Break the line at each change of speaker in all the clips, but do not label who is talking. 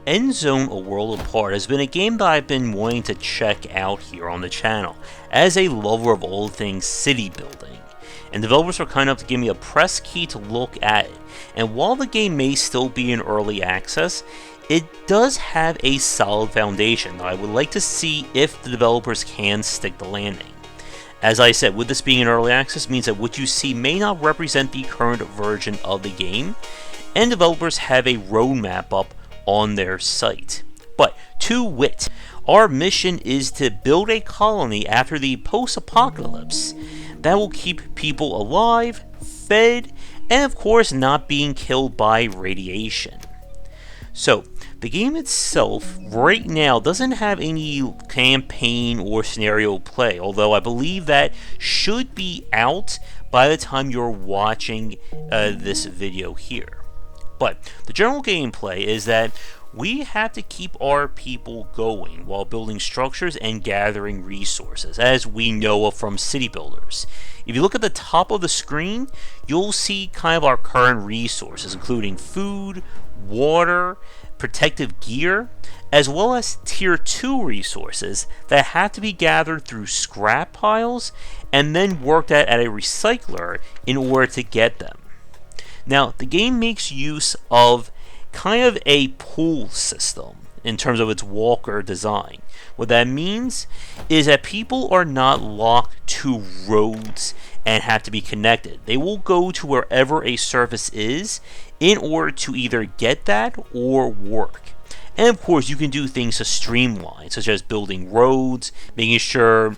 Endzone: A World Apart has been a game that I've been wanting to check out here on the channel, as a lover of all things city building. And developers were kind enough to give me a press key to look at it, and while the game may still be in early access, it does have a solid foundation that I would like to see if the developers can stick the landing. As I said, with this being in early access means that what you see may not represent the current version of the game, and developers have a roadmap up on their site. But to wit, our mission is to build a colony after the post-apocalypse that will keep people alive, fed, and of course not being killed by radiation. So, the game itself right now doesn't have any campaign or scenario play, although I believe that should be out by the time you're watching this video here. But the general gameplay is that we have to keep our people going while building structures and gathering resources, as we know from city builders. If you look at the top of the screen, you'll see kind of our current resources, including food, water, protective gear, as well as tier 2 resources that have to be gathered through scrap piles and then worked at a recycler in order to get them. Now, the game makes use of kind of a pool system in terms of its walker design. What that means is that people are not locked to roads and have to be connected. They will go to wherever a surface is in order to either get that or work. And of course, you can do things to streamline, such as building roads, making sure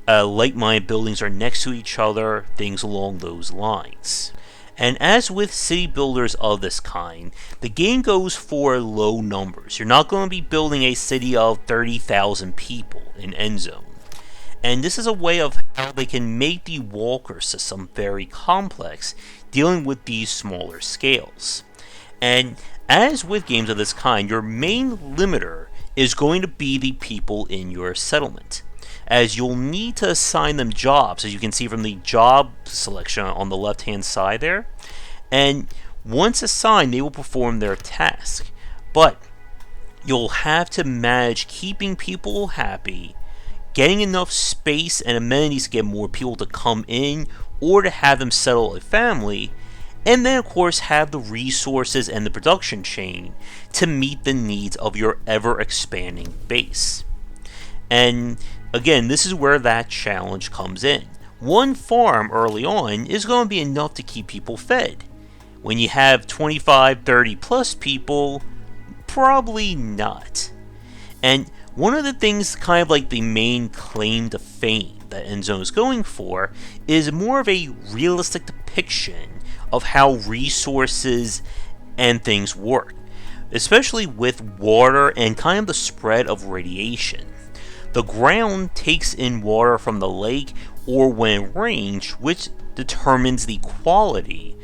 like-minded buildings are next to each other, things along those lines. And as with city builders of this kind, the game goes for low numbers. You're not going to be building a city of 30,000 people in Endzone. And this is a way of how they can make the walker system very complex, dealing with these smaller scales. And as with games of this kind, your main limiter is going to be the people in your settlement, as you'll need to assign them jobs, as you can see from the job selection on the left hand side there. And once assigned, they will perform their task. But you'll have to manage keeping people happy, getting enough space and amenities to get more people to come in or to have them settle a family, and then of course have the resources and the production chain to meet the needs of your ever expanding base. And again, this is where that challenge comes in. One farm early on is going to be enough to keep people fed. When you have 25, 30 plus people, probably not. And one of the things, kind of like the main claim to fame that Endzone is going for, is more of a realistic depiction of how resources and things work, especially with water and kind of the spread of radiation. The ground takes in water from the lake or when it rains, which determines the quality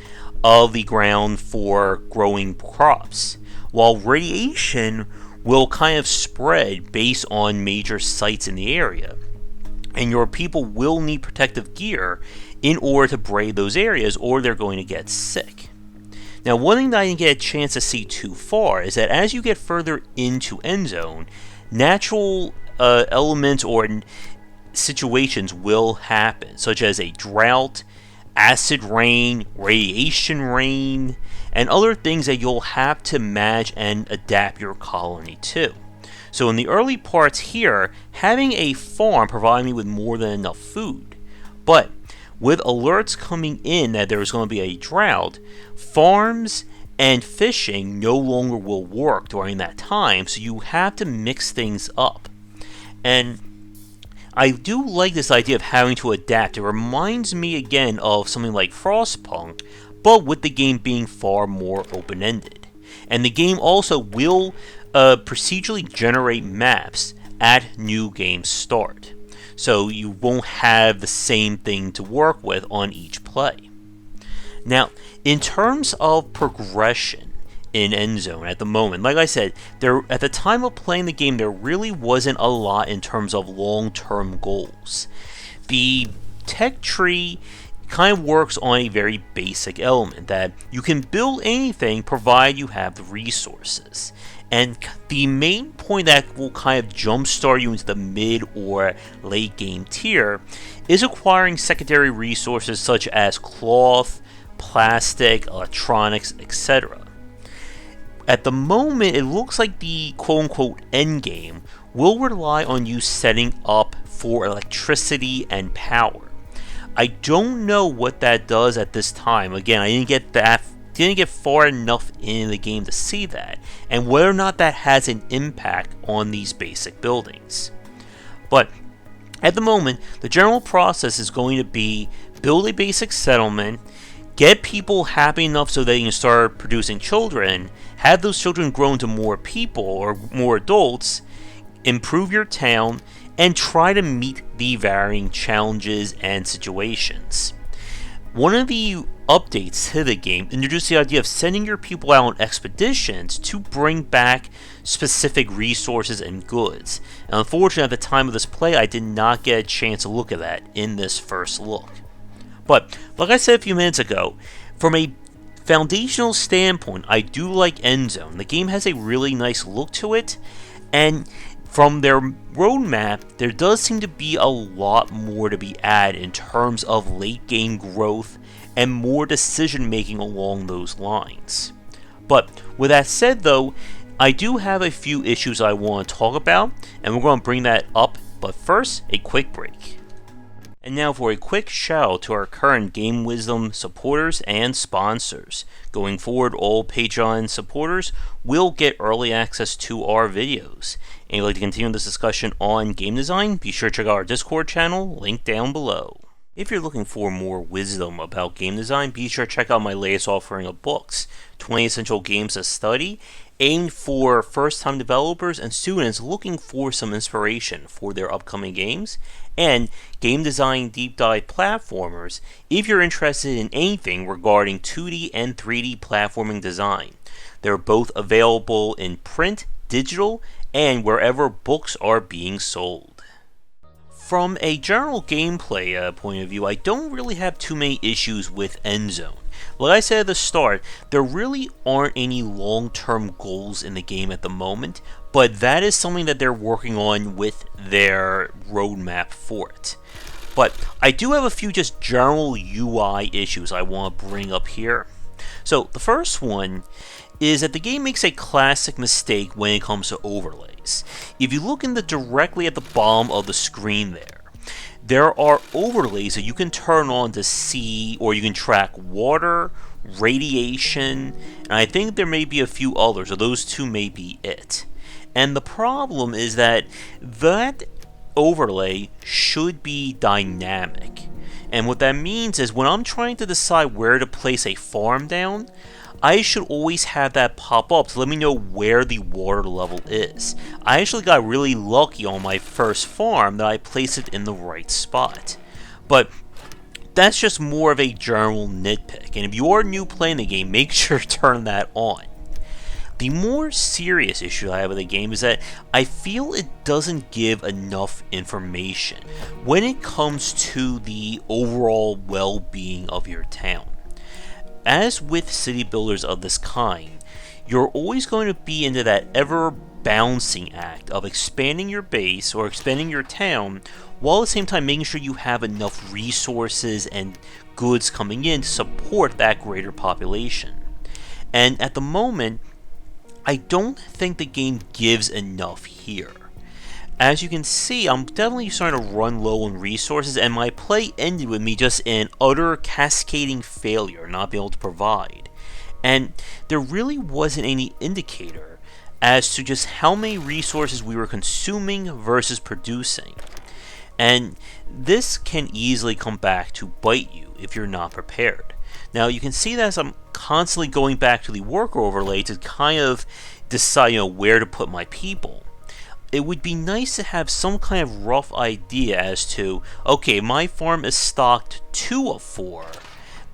of the ground for growing crops, while radiation will kind of spread based on major sites in the area. And your people will need protective gear in order to brave those areas, or they're going to get sick. Now, one thing that I didn't get a chance to see too far is that as you get further into Endzone, natural elements or situations will happen, such as a drought, acid rain, radiation rain, and other things that you'll have to manage and adapt your colony to. So in the early parts here, having a farm provided me with more than enough food. But with alerts coming in that there's going to be a drought, farms and fishing no longer will work during that time, so you have to mix things up. And I do like this idea of having to adapt. It reminds me again of something like Frostpunk, but with the game being far more open-ended. And the game also will procedurally generate maps at new game start, so you won't have the same thing to work with on each play. Now, in terms of progression in Endzone at the moment, like I said, at the time of playing the game, there really wasn't a lot in terms of long-term goals. The tech tree kind of works on a very basic element that you can build anything provided you have the resources. And the main point that will kind of jumpstart you into the mid or late game tier is acquiring secondary resources such as cloth, plastic, electronics, etc. At the moment, it looks like the quote-unquote end game will rely on you setting up for electricity and power. I don't know what that does at this time. Again, I didn't get far enough in the game to see that, and whether or not that has an impact on these basic buildings. But at the moment, the general process is going to be build a basic settlement, get people happy enough so they can start producing children, have those children grow into more people or more adults, improve your town, and try to meet the varying challenges and situations. One of the updates to the game introduced the idea of sending your people out on expeditions to bring back specific resources and goods. And unfortunately, at the time of this play, I did not get a chance to look at that in this first look. But, like I said a few minutes ago, from a foundational standpoint, I do like Endzone. The game has a really nice look to it, and from their roadmap, there does seem to be a lot more to be added in terms of late game growth and more decision making along those lines. But with that said though, I do have a few issues I want to talk about, and we're going to bring that up, but first, a quick break. And now for a quick shout out to our current Game Wisdom supporters and sponsors. Going forward, all Patreon supporters will get early access to our videos. And if you'd like to continue this discussion on game design, be sure to check out our Discord channel, link down below. If you're looking for more wisdom about game design, be sure to check out my latest offering of books, 20 Essential Games to Study, aimed for first-time developers and students looking for some inspiration for their upcoming games, and Game Design Deep Dive Platformers if you're interested in anything regarding 2D and 3D platforming design. They're both available in print, digital, and wherever books are being sold. From a general gameplay point of view, I don't really have too many issues with Endzone. Like I said at the start, there really aren't any long-term goals in the game at the moment, but that is something that they're working on with their roadmap for it. But I do have a few just general UI issues I want to bring up here. So the first one is that the game makes a classic mistake when it comes to overlays. If you look directly at the bottom of the screen there are overlays that you can turn on to see, or you can track water, radiation, and I think there may be a few others, or those two may be it. And the problem is that overlay should be dynamic. And what that means is when I'm trying to decide where to place a farm down, I should always have that pop up to let me know where the water level is. I actually got really lucky on my first farm that I placed it in the right spot. But that's just more of a general nitpick, and if you are new playing the game, make sure to turn that on. The more serious issue I have with the game is that I feel it doesn't give enough information when it comes to the overall well-being of your town. As with city builders of this kind, you're always going to be into that ever-balancing act of expanding your base or expanding your town, while at the same time making sure you have enough resources and goods coming in to support that greater population. And at the moment, I don't think the game gives enough here. As you can see, I'm definitely starting to run low on resources, and my play ended with me just in utter cascading failure, not being able to provide. And there really wasn't any indicator as to just how many resources we were consuming versus producing. And this can easily come back to bite you if you're not prepared. Now you can see that as I'm constantly going back to the worker overlay to kind of decide, where to put my people. It would be nice to have some kind of rough idea as to, okay, my farm is stocked 2 of 4,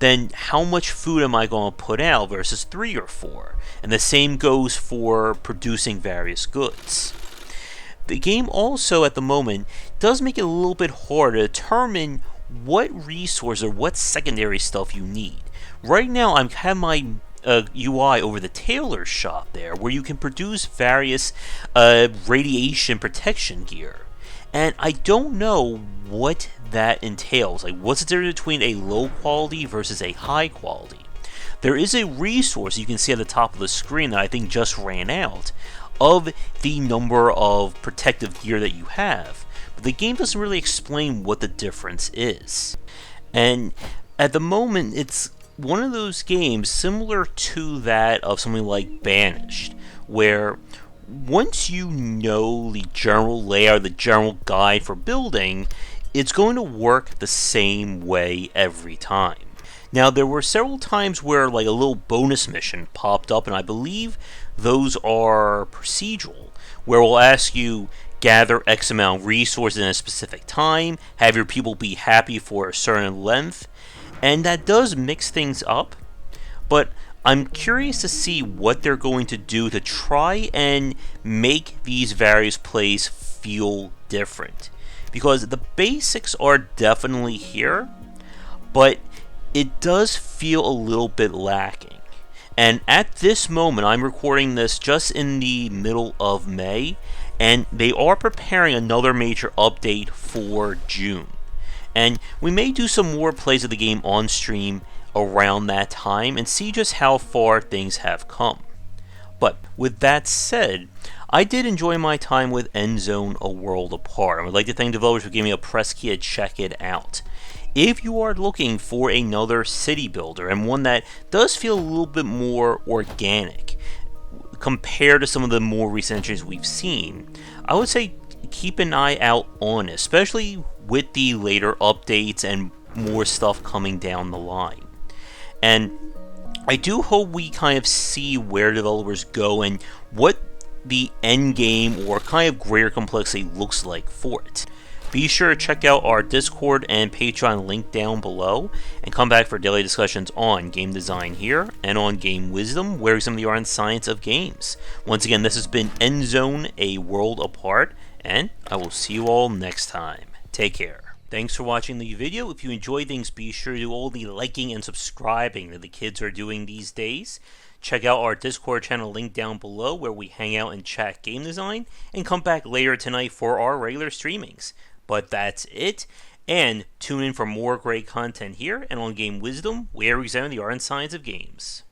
then how much food am I going to put out versus 3 or 4? And the same goes for producing various goods. The game also, at the moment, does make it a little bit hard to determine what resource or what secondary stuff you need. Right now, I have my UI over the tailor shop there, where you can produce various radiation protection gear. And I don't know what that entails. Like, what's the difference between a low quality versus a high quality? There is a resource you can see at the top of the screen that I think just ran out of the number of protective gear that you have. But the game doesn't really explain what the difference is. And at the moment, it's one of those games similar to that of something like Banished, where once you know the general layout, the general guide for building, it's going to work the same way every time. Now, there were several times where like a little bonus mission popped up, and I believe those are procedural, where we'll ask you gather X amount of resources in a specific time, have your people be happy for a certain length, and that does mix things up, but I'm curious to see what they're going to do to try and make these various plays feel different. Because the basics are definitely here, but it does feel a little bit lacking. And at this moment, I'm recording this just in the middle of May, and they are preparing another major update for June. And we may do some more plays of the game on stream around that time and see just how far things have come. But with that said, I did enjoy my time with Endzone A World Apart. I would like to thank developers for giving me a press key to check it out. If you are looking for another city builder, and one that does feel a little bit more organic compared to some of the more recent entries we've seen, I would say keep an eye out on it, especially with the later updates and more stuff coming down the line. And I do hope we kind of see where developers go and what the end game or kind of greater complexity looks like for it. Be sure to check out our Discord and Patreon link down below, and come back for daily discussions on game design here and on game wisdom, where some of the art and science of games. Once again, this has been Endzone A World Apart, and I will see you all next time. Take care. Thanks for watching the video. If you enjoy things, be sure to do all the liking and subscribing that the kids are doing these days. Check out our Discord channel link down below, where we hang out and chat game design, and come back later tonight for our regular streamings. But that's it, and tune in for more great content here and on Game Wisdom, where we examine the art and science of games.